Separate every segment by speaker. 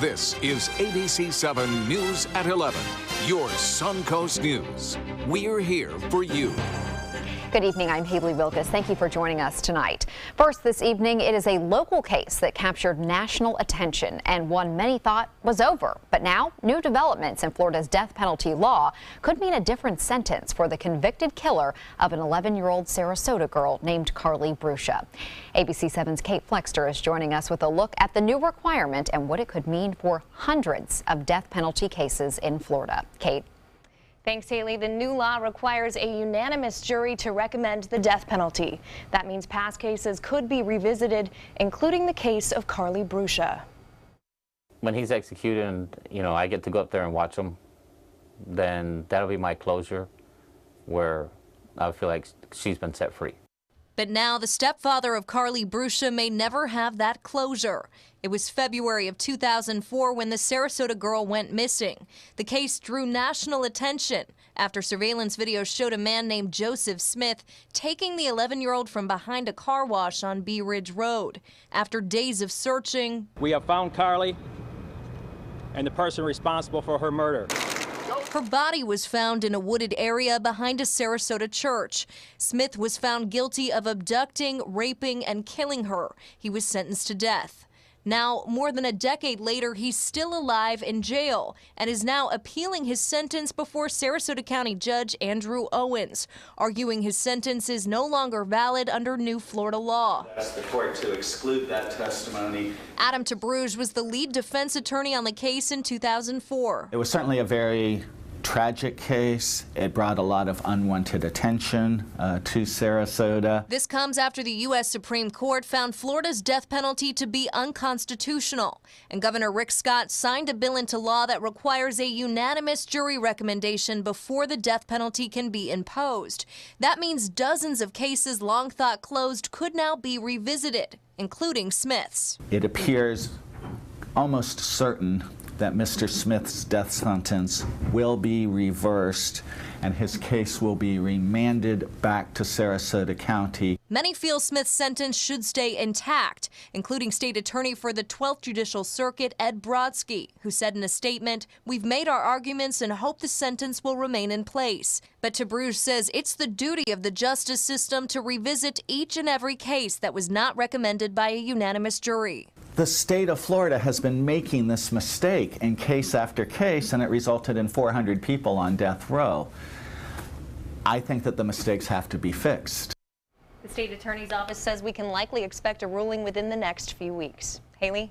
Speaker 1: This is ABC7 News at 11, your Suncoast News. We're here for you.
Speaker 2: Good evening, I'm Haley Wilkes. Thank you for joining us tonight. First this evening, it is a local case that captured national attention and one many thought was over. But now, new developments in Florida's death penalty law could mean a different sentence for the convicted killer of an 11-year-old Sarasota girl named Carly Bruscia. ABC7's Kate Flexter is joining us with a look at the new requirement and what it could mean for hundreds of death penalty cases in Florida. Kate.
Speaker 3: Thanks, Haley. The new law requires a unanimous jury to recommend the death penalty. That means past cases could be revisited, including the case of Carly Bruscia.
Speaker 4: When he's executed and, I get to go up there and watch him, then that'll be my closure where I feel like she's been set free.
Speaker 5: But now the stepfather of Carly Bruscia may never have that closure. It was February of 2004 when the Sarasota girl went missing. The case drew national attention after surveillance video showed a man named Joseph Smith taking the 11-year-old from behind a car wash on Bee Ridge Road. After days of searching,
Speaker 6: we have found Carly and the person responsible for her murder.
Speaker 5: Her body was found in a wooded area behind a Sarasota church. Smith was found guilty of abducting, raping, and killing her. He was sentenced to death. Now, more than a decade later, he's still alive in jail and is now appealing his sentence before Sarasota County Judge Andrew Owens, arguing his sentence is no longer valid under new Florida law.
Speaker 7: Ask the court to exclude that testimony.
Speaker 5: Adam Tabrouge was the lead defense attorney on the case in 2004.
Speaker 8: It was certainly a very tragic case. It brought a lot of unwanted attention to Sarasota.
Speaker 5: This comes after the U.S. Supreme Court found Florida's death penalty to be unconstitutional, and Governor Rick Scott signed a bill into law that requires a unanimous jury recommendation before the death penalty can be imposed. That means dozens of cases long thought closed could now be revisited, including Smith's.
Speaker 8: It appears almost certain that Mr. Smith's death sentence will be reversed and his case will be remanded back to Sarasota County.
Speaker 5: Many feel Smith's sentence should stay intact, including State Attorney for the 12th Judicial Circuit, Ed Brodsky, who said in a statement, "We've made our arguments and hope the sentence will remain in place." But Tabrouge says it's the duty of the justice system to revisit each and every case that was not recommended by a unanimous jury.
Speaker 8: The state of Florida has been making this mistake in case after case, and it resulted in 400 people on death row. I think that the mistakes have to be fixed.
Speaker 3: The state attorney's office says we can likely expect a ruling within the next few weeks. Haley?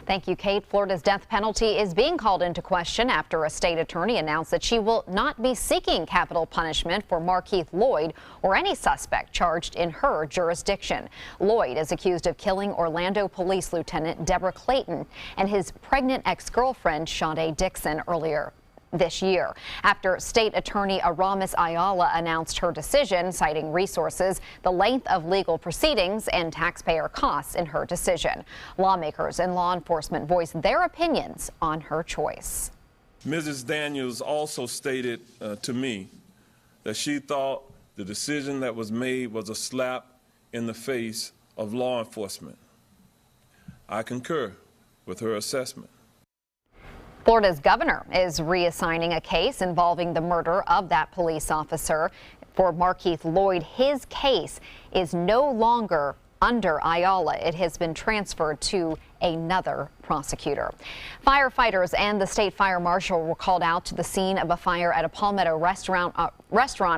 Speaker 2: Thank you, Kate. Florida's death penalty is being called into question after a state attorney announced that she will not be seeking capital punishment for Markeith Lloyd or any suspect charged in her jurisdiction. Lloyd is accused of killing Orlando Police Lieutenant Deborah Clayton and his pregnant ex-girlfriend Shonda Dixon earlier this year, after State Attorney Aramis Ayala announced her decision, citing resources, the length of legal proceedings, and taxpayer costs in her decision. Lawmakers and law enforcement voiced their opinions on her choice.
Speaker 9: Mrs. Daniels also stated to me that she thought the decision that was made was a slap in the face of law enforcement. I concur with her assessment.
Speaker 2: Florida's governor is reassigning a case involving the murder of that police officer. For Markeith Lloyd, his case is no longer under Ayala. It has been transferred to another prosecutor. Firefighters and the state fire marshal were called out to the scene of a fire at a Palmetto restaurant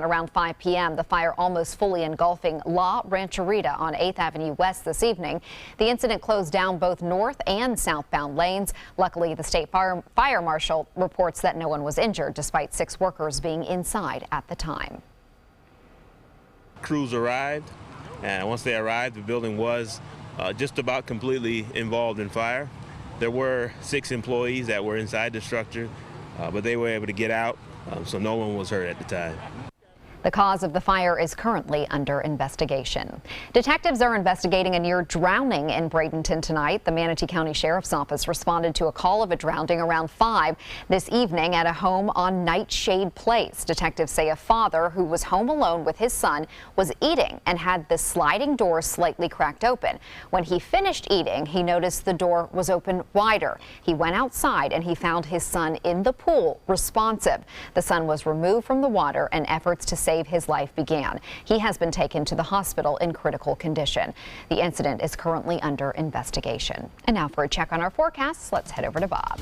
Speaker 2: around 5 p.m. The fire almost fully engulfing La Rancherita on 8th Avenue West this evening. The incident closed down both north and southbound lanes. Luckily, the state fire marshal reports that no one was injured, despite 6 workers being inside at the time.
Speaker 10: Crews arrived, and once they arrived, the building was just about completely involved in fire. There were 6 employees that were inside the structure, but they were able to get out, so no one was hurt at the time.
Speaker 2: The cause of the fire is currently under investigation. Detectives are investigating a near drowning in Bradenton tonight. The Manatee County Sheriff's Office responded to a call of a drowning around 5 this evening at a home on Nightshade Place. Detectives say a father who was home alone with his son was eating and had the sliding door slightly cracked open. When he finished eating, he noticed the door was open wider. He went outside and he found his son in the pool, responsive. The son was removed from the water and efforts to save his life began. He has been taken to the hospital in critical condition. The incident is currently under investigation. And now for a check on our forecasts, let's head over to Bob.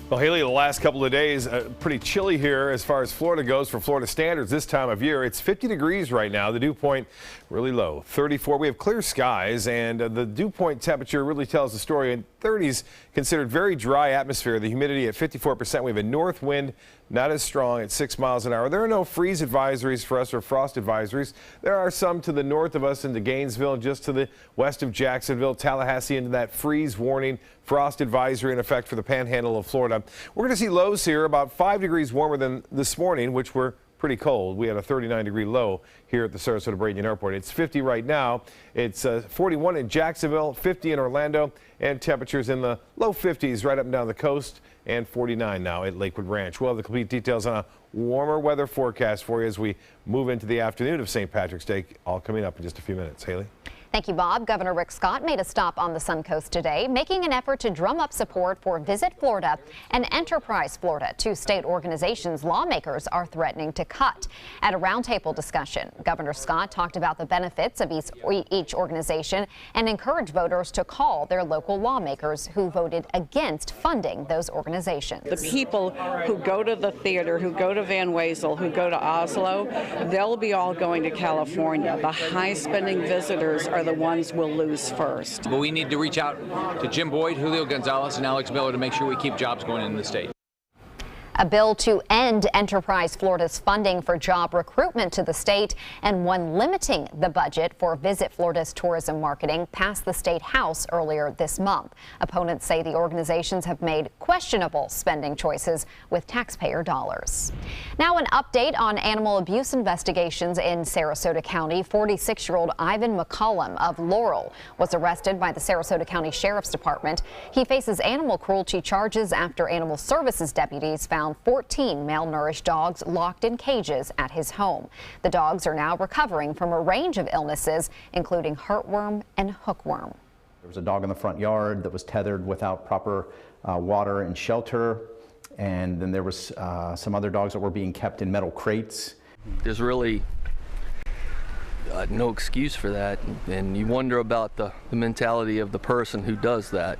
Speaker 11: Well, Haley, the last couple of days, pretty chilly here as far as Florida goes for Florida standards this time of year. It's 50 degrees right now. The dew point really low, 34. We have clear skies, and the dew point temperature really tells the story. In 30s, considered very dry atmosphere. The humidity at 54%. We have a north wind, not as strong, at 6 miles an hour. There are no freeze advisories for us or frost advisories. There are some to the north of us into Gainesville, just to the west of Jacksonville, Tallahassee, into that freeze warning, frost advisory in effect for the panhandle of Florida. We're going to see lows here about 5 degrees warmer than this morning, which were pretty cold. We had a 39-degree low here at the Sarasota Bradenton Airport. It's 50 right now. It's 41 in Jacksonville, 50 in Orlando, and temperatures in the low 50s right up and down the coast, and 49 now at Lakewood Ranch. We'll have the complete details on a warmer weather forecast for you as we move into the afternoon of St. Patrick's Day, all coming up in just a few minutes. Haley?
Speaker 2: Thank you, Bob. Governor Rick Scott made a stop on the Suncoast today, making an effort to drum up support for Visit Florida and Enterprise Florida, two state organizations lawmakers are threatening to cut. At a roundtable discussion, Governor Scott talked about the benefits of each organization and encouraged voters to call their local lawmakers who voted against funding those organizations.
Speaker 12: The people who go to the theater, who go to Van Wezel, who go to Oslo, they'll be all going to California. The high-spending visitors are the ones we'll lose first.
Speaker 13: But we need to reach out to Jim Boyd, Julio Gonzalez, and Alex Miller to make sure we keep jobs going in the state.
Speaker 2: A bill to end Enterprise Florida's funding for job recruitment to the state and one limiting the budget for Visit Florida's tourism marketing passed the state house earlier this month. Opponents say the organizations have made questionable spending choices with taxpayer dollars. Now an update on animal abuse investigations in Sarasota County. 46-year-old Ivan McCollum of Laurel was arrested by the Sarasota County Sheriff's Department. He faces animal cruelty charges after Animal Services deputies found 14 malnourished dogs locked in cages at his home. The dogs are now recovering from a range of illnesses, including heartworm and hookworm.
Speaker 14: There was a dog in the front yard that was tethered without proper water and shelter, and then there was some other dogs that were being kept in metal crates.
Speaker 15: There's really no excuse for that, and you wonder about the mentality of the person who does that.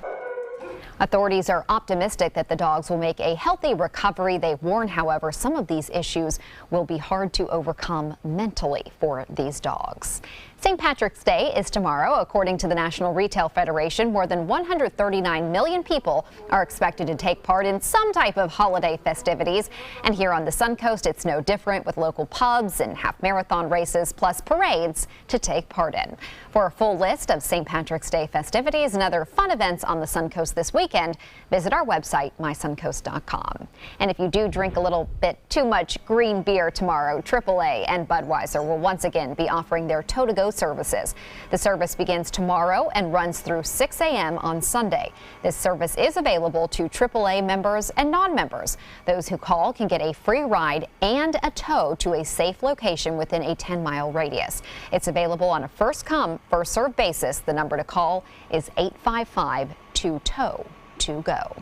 Speaker 2: Authorities are optimistic that the dogs will make a healthy recovery. They warn, however, some of these issues will be hard to overcome mentally for these dogs. St. Patrick's Day is tomorrow. According to the National Retail Federation, more than 139 million people are expected to take part in some type of holiday festivities. And here on the Suncoast, it's no different, with local pubs and half marathon races plus parades to take part in. For a full list of St. Patrick's Day festivities and other fun events on the Suncoast this weekend, visit our website, mysuncoast.com. And if you do drink a little bit too much green beer tomorrow, AAA and Budweiser will once again be offering their tow-to-go services. The service begins tomorrow and runs through 6 a.m. on Sunday. This service is available to AAA members and non-members. Those who call can get a free ride and a tow to a safe location within a 10-mile radius. It's available on a first-come, first-served basis. The number to call is 855-2TOW-TO-GO.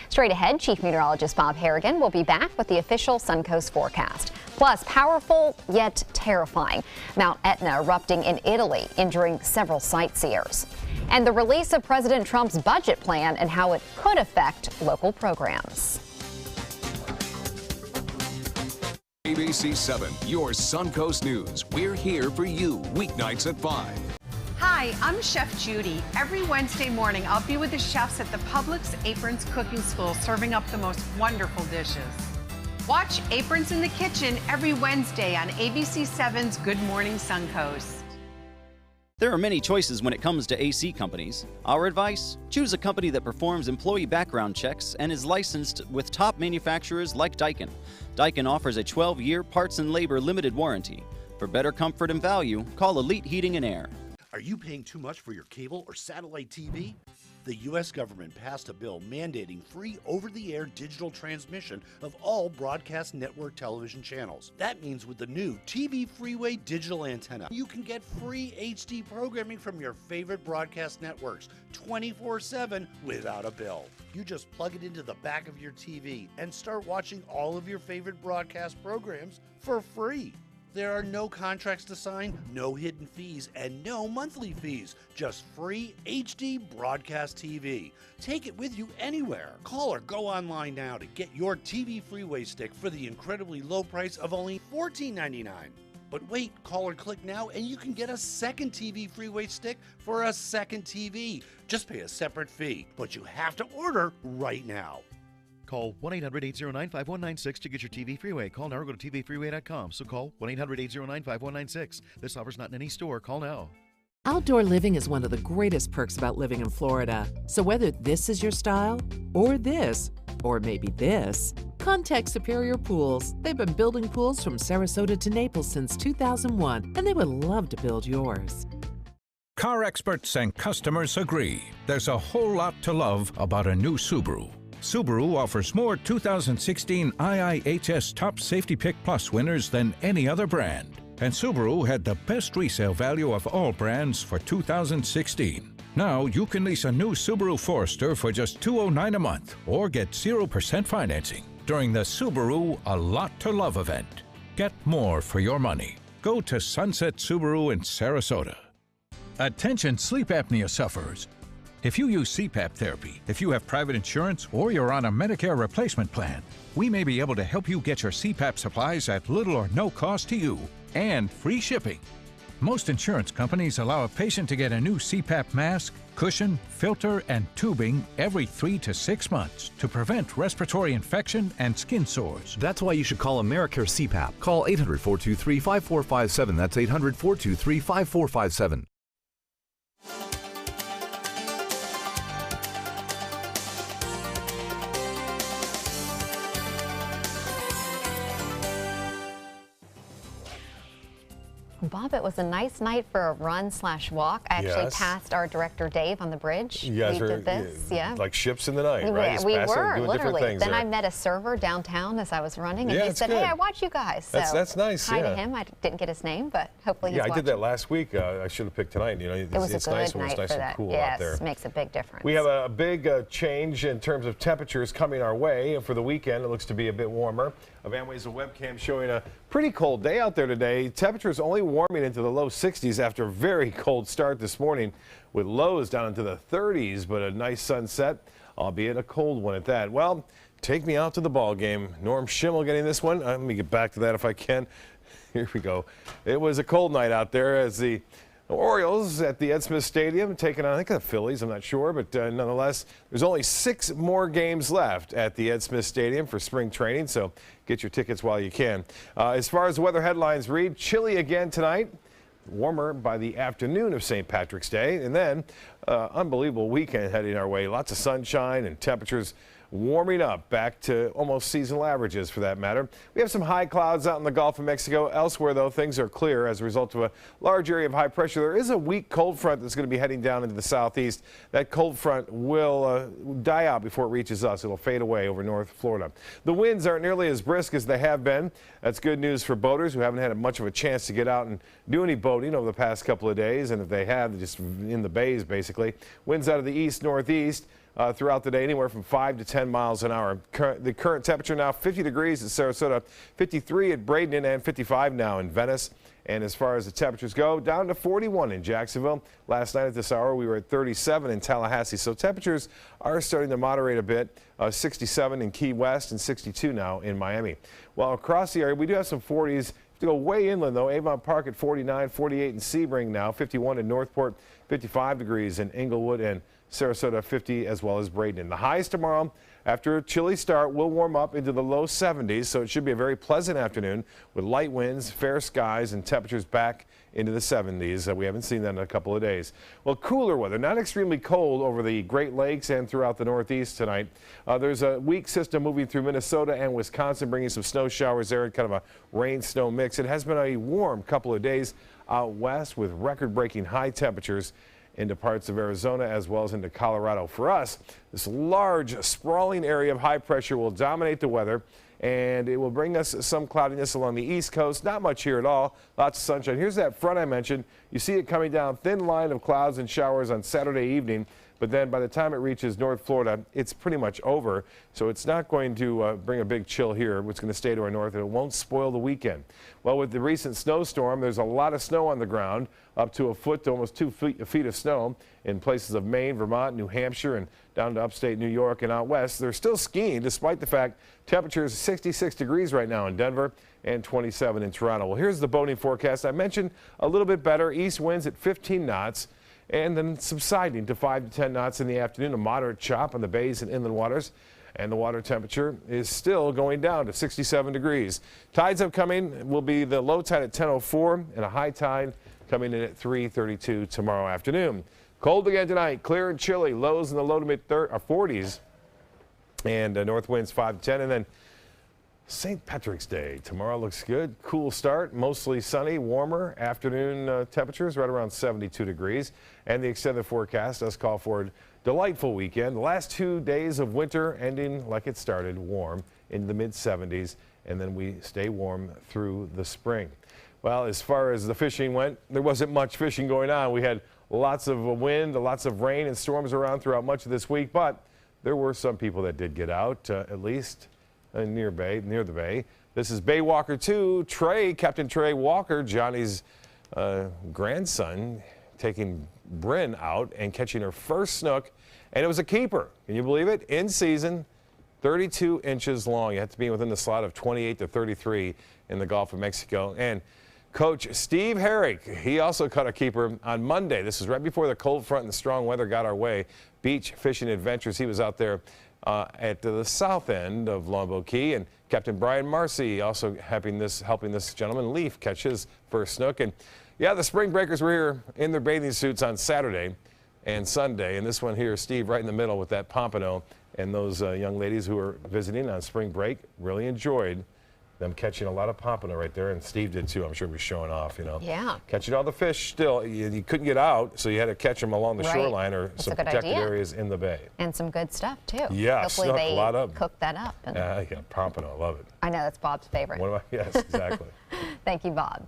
Speaker 2: Straight ahead, Chief Meteorologist Bob Harrigan will be back with the official Suncoast forecast. Plus, powerful yet terrifying. Mount Etna erupting in Italy, injuring several sightseers. And the release of President Trump's budget plan and how it could affect local programs.
Speaker 1: ABC7, your Suncoast News. We're here for you weeknights at 5.
Speaker 16: Hi, I'm Chef Judy. Every Wednesday morning, I'll be with the chefs at the Publix Aprons Cooking School serving up the most wonderful dishes. Watch Aprons in the Kitchen every Wednesday on ABC7's Good Morning Suncoast.
Speaker 17: There are many choices when it comes to AC companies. Our advice? Choose a company that performs employee background checks and is licensed with top manufacturers like Daikin. Daikin offers a 12-year parts and labor limited warranty. For better comfort and value, call Elite Heating and Air.
Speaker 18: Are you paying too much for your cable or satellite TV? The U.S. government passed a bill mandating free over-the-air digital transmission of all broadcast network television channels. That means with the new TV Freeway digital antenna, you can get free HD programming from your favorite broadcast networks 24/7 without a bill. You just plug it into the back of your TV and start watching all of your favorite broadcast programs for free. There are no contracts to sign, no hidden fees, and no monthly fees. Just free HD broadcast TV. Take it with you anywhere. Call or go online now to get your TV Freeway stick for the incredibly low price of only $14.99. But wait, call or click now and you can get a second TV Freeway stick for a second TV. Just pay a separate fee, but you have to order right now.
Speaker 19: Call 1-800-809-5196 to get your TV Freeway. Call now or go to tvfreeway.com. So call 1-800-809-5196. This offer's not in any store. Call now.
Speaker 20: Outdoor living is one of the greatest perks about living in Florida. So whether this is your style, or this, or maybe this, contact Superior Pools. They've been building pools from Sarasota to Naples since 2001, and they would love to build yours.
Speaker 21: Car experts and customers agree. There's a whole lot to love about a new Subaru. Subaru offers more 2016 IIHS Top Safety Pick Plus winners than any other brand. And Subaru had the best resale value of all brands for 2016. Now you can lease a new Subaru Forester for just $209 a month or get 0% financing during the Subaru A Lot to Love event. Get more for your money. Go to Sunset Subaru in Sarasota. Attention sleep apnea sufferers. If you use CPAP therapy, if you have private insurance, or you're on a Medicare replacement plan, we may be able to help you get your CPAP supplies at little or no cost to you and free shipping. Most insurance companies allow a patient to get a new CPAP mask, cushion, filter, and tubing every 3 to 6 months to prevent respiratory infection and skin sores.
Speaker 22: That's why you should call AmeriCare CPAP. Call 800-423-5457. That's 800-423-5457.
Speaker 2: Bob, it was a nice night for a run/walk. I actually passed our director Dave on the bridge.
Speaker 11: You guys
Speaker 2: we
Speaker 11: are
Speaker 2: did this, yeah.
Speaker 11: like ships in the night, right?
Speaker 2: We were,
Speaker 11: doing
Speaker 2: literally.
Speaker 11: Things
Speaker 2: then
Speaker 11: there.
Speaker 2: I met a server downtown as I was running, and he said,
Speaker 11: good.
Speaker 2: "Hey, I watch you guys." So
Speaker 11: that's nice.
Speaker 2: Hi to him. I didn't get his name, but hopefully he's
Speaker 11: I
Speaker 2: watching.
Speaker 11: did that last week. I should have picked tonight. You know,
Speaker 2: it was
Speaker 11: it's
Speaker 2: a good
Speaker 11: nice when
Speaker 2: night
Speaker 11: it's nice
Speaker 2: for
Speaker 11: and
Speaker 2: that.
Speaker 11: cool
Speaker 2: yes,
Speaker 11: out there.
Speaker 2: Makes a big difference.
Speaker 11: We have a big change in terms of temperatures coming our way for the weekend. It looks to be a bit warmer. A Van Wezel webcam showing a pretty cold day out there today. Temperatures only warming into the low 60s after a very cold start this morning, with lows down into the 30s, but a nice sunset, albeit a cold one at that. Well, take me out to the ball game. Norm Schimmel getting this one. Let me get back to that if I can. Here we go. It was a cold night out there as the Orioles at the Ed Smith Stadium taking on, I think, the Phillies. I'm not sure, but nonetheless, there's only 6 more games left at the Ed Smith Stadium for spring training, so get your tickets while you can. As far as the weather headlines read, chilly again tonight. Warmer by the afternoon of St. Patrick's Day, and then unbelievable weekend heading our way. Lots of sunshine and temperatures warming up back to almost seasonal averages for that matter. We have some high clouds out in the Gulf of Mexico. Elsewhere, though, things are clear as a result of a large area of high pressure. There is a weak cold front that's going to be heading down into the southeast. That cold front will die out before it reaches us. It'll fade away over North Florida. The winds aren't nearly as brisk as they have been. That's good news for boaters who haven't had much of a chance to get out and do any boating over the past couple of days. And if they have, they're just in the bays, basically. Winds out of the east-northeast. Throughout the day, anywhere from 5 to 10 miles an hour. The current temperature now 50 degrees at Sarasota, 53 at Bradenton, and 55 now in Venice. And as far as the temperatures go, down to 41 in Jacksonville. Last night at this hour, we were at 37 in Tallahassee. So temperatures are starting to moderate a bit. 67 in Key West and 62 now in Miami. Well, across the area, we do have some 40s. To go way inland, though, Avon Park at 49, 48 in Sebring now, 51 in Northport, 55 degrees in Inglewood, and Sarasota 50 as well as Bradenton. The highs tomorrow, after a chilly start, will warm up into the low 70s, so it should be a very pleasant afternoon with light winds, fair skies, and temperatures back into the 70s. We haven't seen that in a couple of days. Well, cooler weather, not extremely cold over the Great Lakes and throughout the Northeast tonight. There's a weak system moving through Minnesota and Wisconsin, bringing some snow showers there and kind of a rain-snow mix. It has been a warm couple of days out west with record-breaking high temperatures into parts of Arizona as well as into Colorado. For us, this large, sprawling area of high pressure will dominate the weather, and it will bring us some cloudiness along the east coast. Not much here at all. Lots of sunshine. Here's that front I mentioned. You see it coming down, thin line of clouds and showers on Saturday evening. But then by the time it reaches North Florida, it's pretty much over. So it's not going to bring a big chill here. It's going to stay to our north, and it won't spoil the weekend. Well, with the recent snowstorm, there's a lot of snow on the ground, up to a foot to almost 2 feet of snow in places of Maine, Vermont, New Hampshire, and down to upstate New York and out west. They're still skiing, despite the fact temperatures 66 degrees right now in Denver and 27 in Toronto. Well, here's the boating forecast. I mentioned a little bit better. East winds at 15 knots. And then subsiding to 5 to 10 knots in the afternoon, a moderate chop on the bays and inland waters. And the water temperature is still going down to 67 degrees. Tides upcoming will be the low tide at 10:04 and a high tide coming in at 3:32 tomorrow afternoon. Cold again tonight, clear and chilly, lows in the low to mid 40s. And north winds 5 to 10. And then St. Patrick's Day. Tomorrow looks good. Cool start, mostly sunny, warmer. Afternoon temperatures right around 72 degrees. And the extended forecast does call for a delightful weekend. The last 2 days of winter ending like it started, warm in the mid-70s. And then we stay warm through the spring. Well, as far as the fishing went, there wasn't much fishing going on. We had lots of wind, lots of rain and storms around throughout much of this week. But there were some people that did get out, at least near the bay. This is Bay Walker 2. Captain Trey Walker, Johnny's grandson, taking Bryn out and catching her first snook, and it was a keeper. Can you believe it? In season, 32 inches long. You have to be within the slot of 28 to 33 in the Gulf of Mexico. And Coach Steve Herrick, he also caught a keeper on Monday. This is right before the cold front and the strong weather got our way. Beach fishing adventures. He was out there at the south end of Longboat Key, and Captain Brian Marcy also helping this gentleman Leaf catch his first snook. And yeah, the spring breakers were here in their bathing suits on Saturday and Sunday, and this one here, Steve, right in the middle with that pompano, and those young ladies who were visiting on spring break really enjoyed them catching a lot of pompano right there, and Steve did too. I'm sure he was showing off, you know.
Speaker 2: Yeah. Catching
Speaker 11: all the fish still. You couldn't get out, so you had to catch them along the shoreline or some protected areas in the bay.
Speaker 2: And some good stuff too.
Speaker 11: Yeah,
Speaker 2: hopefully
Speaker 11: snuck
Speaker 2: they
Speaker 11: a lot of
Speaker 2: cook that up.
Speaker 11: Yeah, pompano, I love it.
Speaker 2: I know, that's Bob's favorite.
Speaker 11: Yes, exactly.
Speaker 2: Thank you, Bob.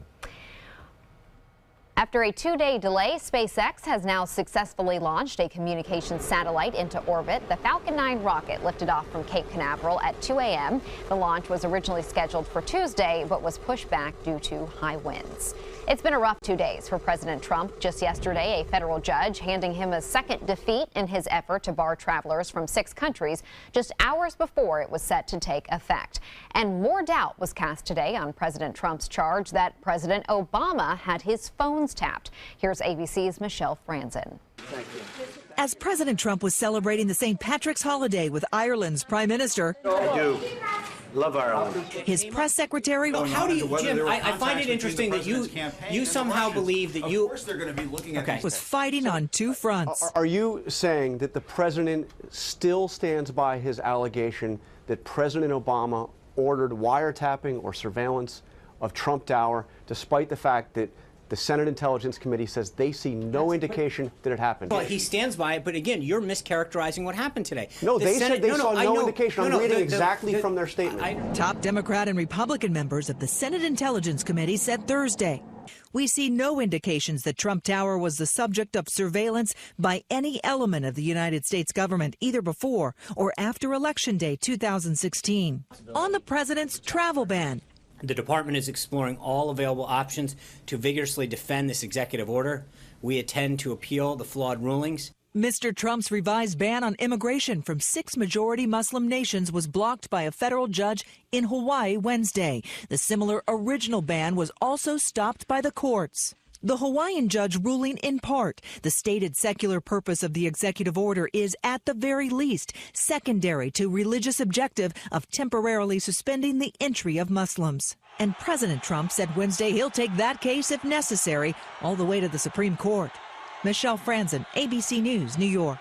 Speaker 2: After a 2-day delay, SpaceX has now successfully launched a communications satellite into orbit. The Falcon 9 rocket lifted off from Cape Canaveral at 2 a.m. The launch was originally scheduled for Tuesday, but was pushed back due to high winds. It's been a rough 2 days for President Trump. Just yesterday, a federal judge handing him a second defeat in his effort to bar travelers from 6 countries just hours before it was set to take effect. And more doubt was cast today on President Trump's charge that President Obama had his phones tapped. Here's ABC's Michelle Franzen.
Speaker 4: Thank you. As President Trump was celebrating the St. Patrick's holiday with Ireland's Prime Minister,
Speaker 6: I do. Love Ireland.
Speaker 4: His press secretary.
Speaker 23: How do you, Jim? I find it interesting that you somehow believe that you.
Speaker 6: Of course, they're going to be looking at.
Speaker 4: Was fighting on 2 fronts.
Speaker 24: Are you saying that the president still stands by his allegation that President Obama ordered wiretapping or surveillance of Trump Tower, despite the fact that the Senate Intelligence Committee says they see no indication that it happened?
Speaker 23: Well, he stands by it, but again, you're mischaracterizing what happened today.
Speaker 24: No, they said they saw no indication. I'm reading exactly from their statement.
Speaker 4: Top Democrat and Republican members of the Senate Intelligence Committee said Thursday, "We see no indications that Trump Tower was the subject of surveillance by any element of the United States government, either before or after Election Day 2016. On the president's travel ban,
Speaker 23: The department is exploring all available options to vigorously defend this executive order. We intend to appeal the flawed rulings.
Speaker 4: Mr. Trump's revised ban on immigration from 6 majority Muslim nations was blocked by a federal judge in Hawaii Wednesday. The similar original ban was also stopped by the courts. The Hawaiian judge ruling in part the stated secular purpose of the executive order is at the very least secondary to religious objective of temporarily suspending the entry of Muslims. And President Trump said Wednesday he'll take that case if necessary all the way to the Supreme Court. Michelle Franzen, ABC News, New York.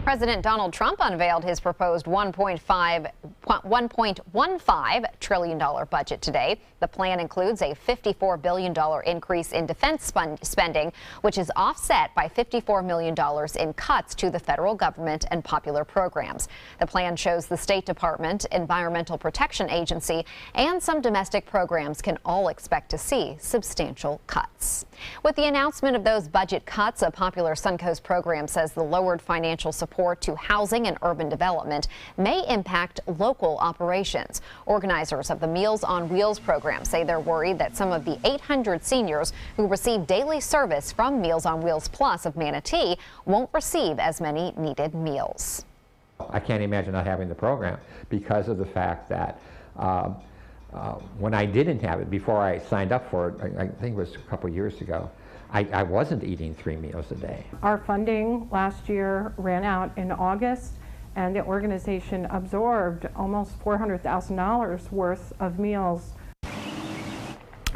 Speaker 2: President Donald Trump unveiled his proposed $1.15 trillion budget today. The plan includes a $54 billion increase in defense spending, which is offset by $54 million in cuts to the federal government and popular programs. The plan shows the State Department, Environmental Protection Agency, and some domestic programs can all expect to see substantial cuts. With the announcement of those budget cuts, a popular Suncoast program says the lowered financial support to housing and urban development may impact local operations. Organizers of the Meals on Wheels program say they're worried that some of the 800 seniors who receive daily service from Meals on Wheels Plus of Manatee won't receive as many needed meals.
Speaker 3: I can't imagine not having the program because of the fact that when I didn't have it, before I signed up for it, I think it was a couple years ago, I wasn't eating 3 meals a day.
Speaker 5: Our funding last year ran out in August, and the organization absorbed almost $400,000 worth of meals.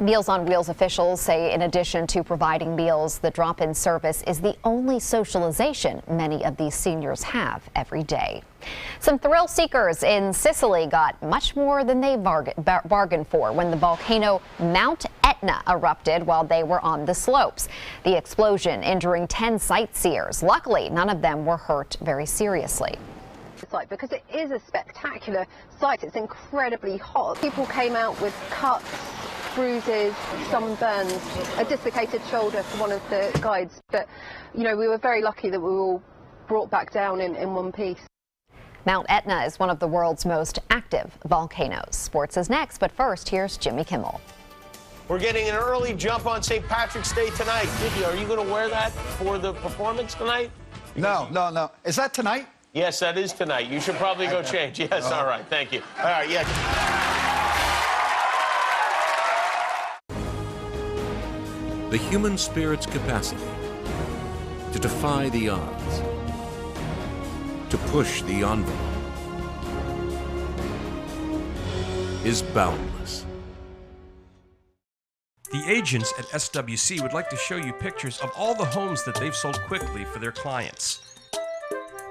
Speaker 2: Meals on Wheels officials say in addition to providing meals, the drop-in service is the only socialization many of these seniors have every day. Some thrill seekers in Sicily got much more than they bargained for when the volcano Mount Etna erupted while they were on the slopes. The explosion injuring 10 sightseers. Luckily, none of them were hurt very seriously.
Speaker 7: Site because it is a spectacular site. It's incredibly hot. People came out with cuts, bruises, sunburns, a dislocated shoulder for one of the guides. But, you know, we were very lucky that we were all brought back down in one piece.
Speaker 2: Mount Etna is one of the world's most active volcanoes. Sports is next, but first, here's Jimmy Kimmel.
Speaker 8: We're getting an early jump on St. Patrick's Day tonight. Dickie, are you going to wear that for the performance tonight?
Speaker 25: No. Is that tonight?
Speaker 8: Yes, that is tonight. You should probably go change. Yes, all right. Thank you. All right, yeah.
Speaker 1: The human spirit's capacity to defy the odds, to push the envelope, is boundless.
Speaker 26: The agents at SWC would like to show you pictures of all the homes that they've sold quickly for their clients.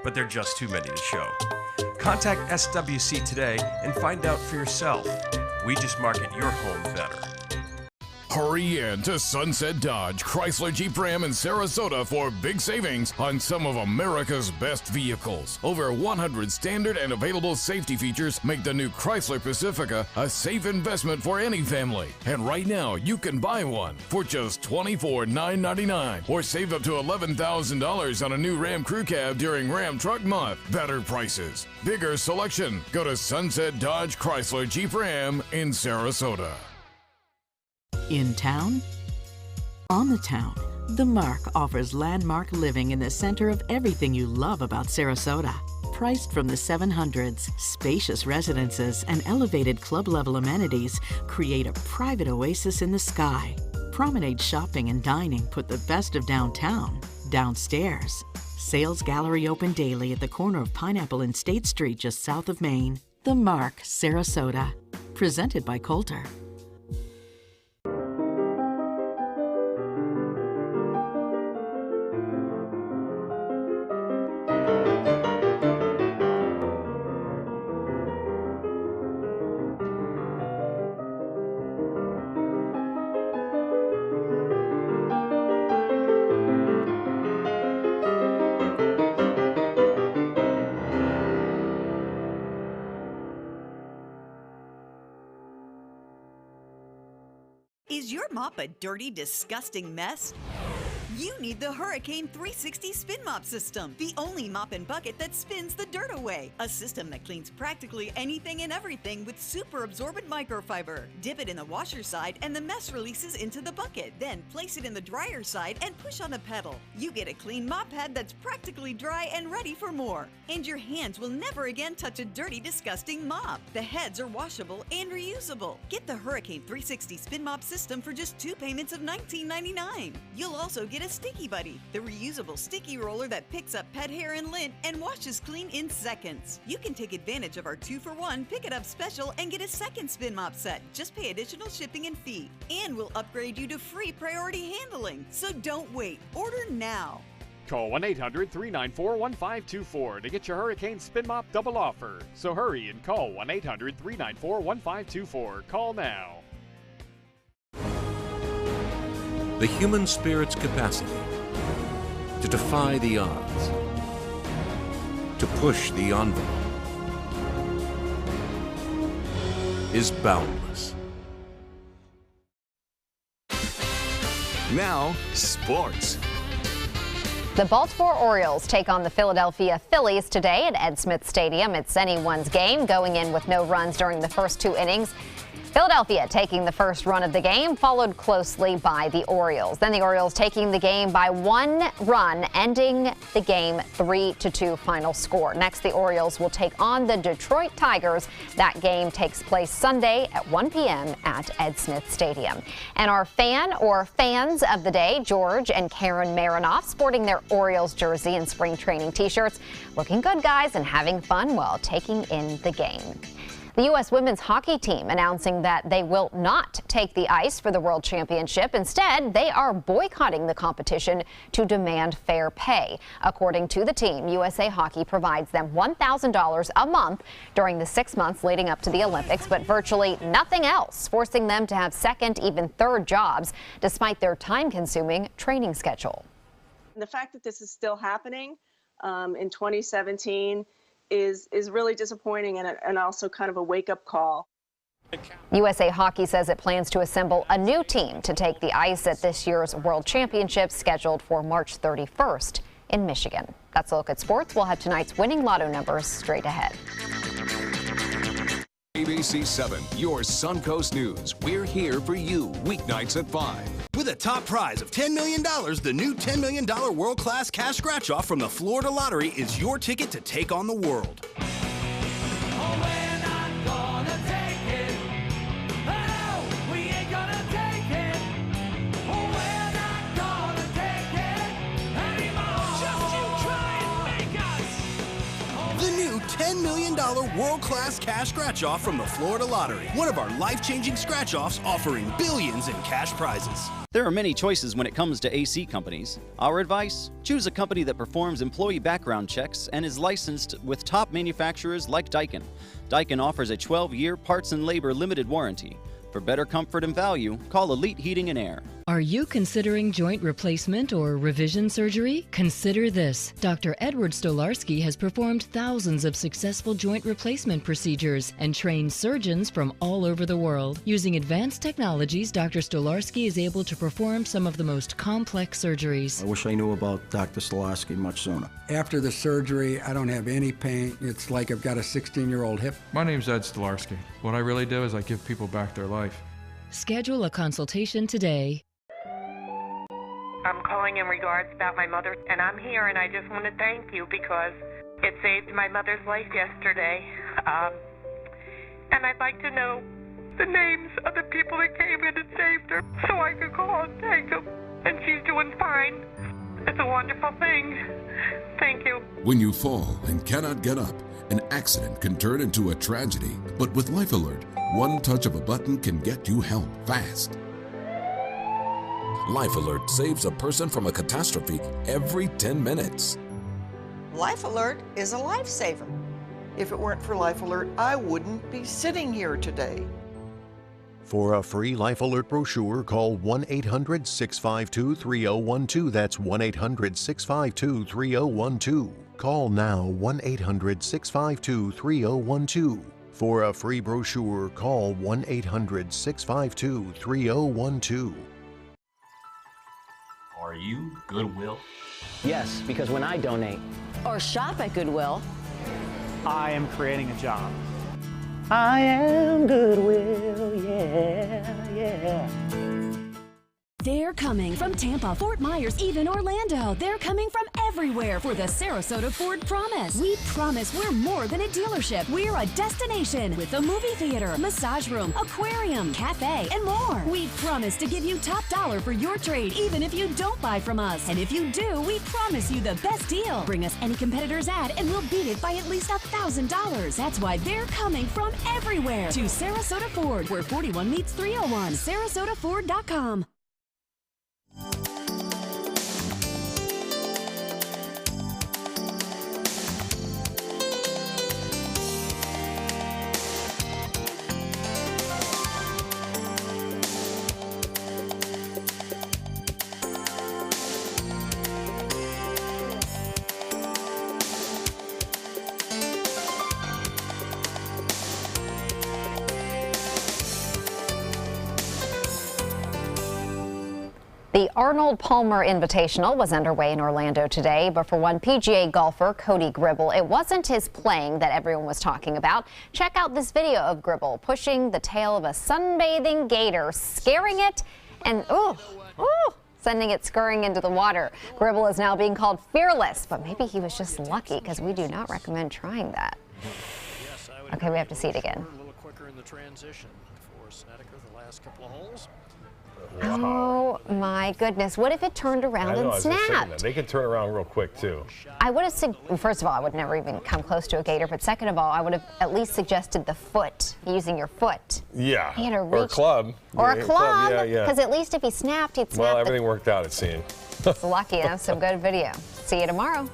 Speaker 26: But they're just too many to show. Contact SWC today and find out for yourself. We just market your home better.
Speaker 27: Hurry in to Sunset Dodge, Chrysler Jeep Ram in Sarasota for big savings on some of America's best vehicles. Over 100 standard and available safety features make the new Chrysler Pacifica a safe investment for any family. And right now, you can buy one for just $24,999 or save up to $11,000 on a new Ram Crew Cab during Ram Truck Month. Better prices, bigger selection. Go to Sunset Dodge Chrysler Jeep Ram in Sarasota.
Speaker 20: In town? On the town, The Mark offers landmark living in the center of everything you love about Sarasota. Priced from the 700s, spacious residences and elevated club-level amenities create a private oasis in the sky. Promenade shopping and dining put the best of downtown downstairs. Sales gallery open daily at the corner of Pineapple and State Street just south of Main. The Mark, Sarasota. Presented by Coulter.
Speaker 28: Is your mop a dirty, disgusting mess?
Speaker 9: You need the Hurricane 360 Spin Mop System, the only mop and bucket that spins the dirt away. A system that cleans practically anything and everything with super absorbent microfiber. Dip it in the washer side and the mess releases into the bucket. Then place it in the dryer side and push on the pedal. You get a clean mop pad that's practically dry and ready for more. And your hands will never again touch a dirty, disgusting mop. The heads are washable and reusable. Get the Hurricane 360 Spin Mop System for just 2 payments of $19.99. You'll also get a Sticky Buddy, the reusable sticky roller that picks up pet hair and lint and washes clean in seconds. You can take advantage of our 2-for-1 Pick It Up special and get a second spin mop set. Just pay additional shipping and fee. And we'll upgrade you to free priority handling. So don't wait. Order now.
Speaker 10: Call 1-800-394-1524 to get your Hurricane Spin Mop double offer. So hurry and call 1-800-394-1524. Call now.
Speaker 12: The human spirit's capacity to defy the odds, to push the envelope, is boundless.
Speaker 1: Now, sports.
Speaker 2: The Baltimore Orioles take on the Philadelphia Phillies today at Ed Smith Stadium. It's anyone's game, going in with no runs during the first 2 innings. Philadelphia taking the first run of the game, followed closely by the Orioles. Then the Orioles taking the game by 1 run, ending the game 3-2 final score. Next, the Orioles will take on the Detroit Tigers. That game takes place Sunday at 1 p.m. at Ed Smith Stadium. And our fan or fans of the day, George and Karen Marinoff, sporting their Orioles jersey and spring training t-shirts. Looking good, guys, and having fun while taking in the game. The U.S. women's hockey team announcing that they will not take the ice for the World Championship. Instead, they are boycotting the competition to demand fair pay. According to the team, USA Hockey provides them $1,000 a month during the 6 months leading up to the Olympics, but virtually nothing else, forcing them to have second, even third jobs, despite their time-consuming training schedule.
Speaker 13: The fact that this is still happening in 2017 is really disappointing and also kind of a wake-up call.
Speaker 2: USA Hockey says it plans to assemble a new team to take the ice at this year's World Championships, scheduled for March 31st in Michigan. That's a look at sports. We'll have tonight's winning lotto numbers straight ahead.
Speaker 1: ABC7, your Suncoast News. We're here for you weeknights at 5.
Speaker 14: With a top prize of $10 million, the new $10 million world-class cash scratch-off from the Florida Lottery is your ticket to take on the world. $10 million world-class cash scratch-off from the Florida Lottery. One of our life-changing scratch-offs offering billions in cash prizes.
Speaker 17: There are many choices when it comes to AC companies. Our advice? Choose a company that performs employee background checks and is licensed with top manufacturers like Daikin. Daikin offers a 12-year parts and labor limited warranty. For better comfort and value, call Elite Heating and Air.
Speaker 15: Are you considering joint replacement or revision surgery? Consider this. Dr. Edward Stolarski has performed thousands of successful joint replacement procedures and trained surgeons from all over the world. Using advanced technologies, Dr. Stolarski is able to perform some of the most complex surgeries.
Speaker 16: I wish I knew about Dr. Stolarski much sooner.
Speaker 28: After the surgery, I don't have any pain. It's like I've got a 16-year-old hip.
Speaker 29: My name's Ed Stolarski. What I really do is I give people back their life.
Speaker 15: Schedule a consultation today.
Speaker 30: I'm calling in regards about my mother, and I'm here, and I just want to thank you because it saved my mother's life yesterday. And I'd like to know the names of the people that came in and saved her so I could call and thank them. And she's doing fine. It's a wonderful thing. Thank you.
Speaker 27: When you fall and cannot get up, an accident can turn into a tragedy. But with Life Alert, one touch of a button can get you help fast.
Speaker 31: Life Alert saves a person from a catastrophe every 10 minutes.
Speaker 32: Life Alert is a lifesaver. If it weren't for Life Alert, I wouldn't be sitting here today.
Speaker 33: For a free Life Alert brochure, call 1-800-652-3012. That's 1-800-652-3012. Call now, 1-800-652-3012. For a free brochure, call 1-800-652-3012.
Speaker 34: Are
Speaker 3: Are you Goodwill?
Speaker 4: Yes, because when I donate
Speaker 5: or shop at Goodwill,
Speaker 6: I am creating a job.
Speaker 4: I am Goodwill, yeah.
Speaker 7: They're coming from Tampa, Fort Myers, even Orlando. They're coming from everywhere for the Sarasota Ford Promise. We promise we're more than a dealership. We're a destination with a movie theater, massage room, aquarium, cafe, and more. We promise to give you top dollar for your trade, even if you don't buy from us. And if you do, we promise you the best deal. Bring us any competitor's ad and we'll beat it by at least $1,000. That's why they're coming from everywhere to Sarasota Ford, where 41 meets 301. SarasotaFord.com.
Speaker 2: The Arnold Palmer Invitational was underway in Orlando today, but for one PGA golfer, Cody Gribble, it wasn't his playing that everyone was talking about. Check out this video of Gribble pushing the tail of a sunbathing gator, scaring it and sending it scurrying into the water. Gribble is now being called fearless, but maybe he was just lucky because we do not recommend trying that. Okay, we have to see it again.
Speaker 11: A little quicker in the transition for Snedeker the last couple of holes.
Speaker 2: Oh my goodness. What if it turned around and snapped?
Speaker 18: They can turn around real quick too.
Speaker 2: I would have, first of all, I would never even come close to a gator, but second of all, I would have at least suggested the foot, using your foot.
Speaker 18: Yeah.
Speaker 2: He had to
Speaker 18: or a
Speaker 2: reach,
Speaker 18: club.
Speaker 2: or a club.
Speaker 18: Yeah.
Speaker 2: Because at least if he snapped, he'd snap.
Speaker 18: Well, everything worked out, it seemed.
Speaker 2: It's lucky. That was some good video. See you tomorrow.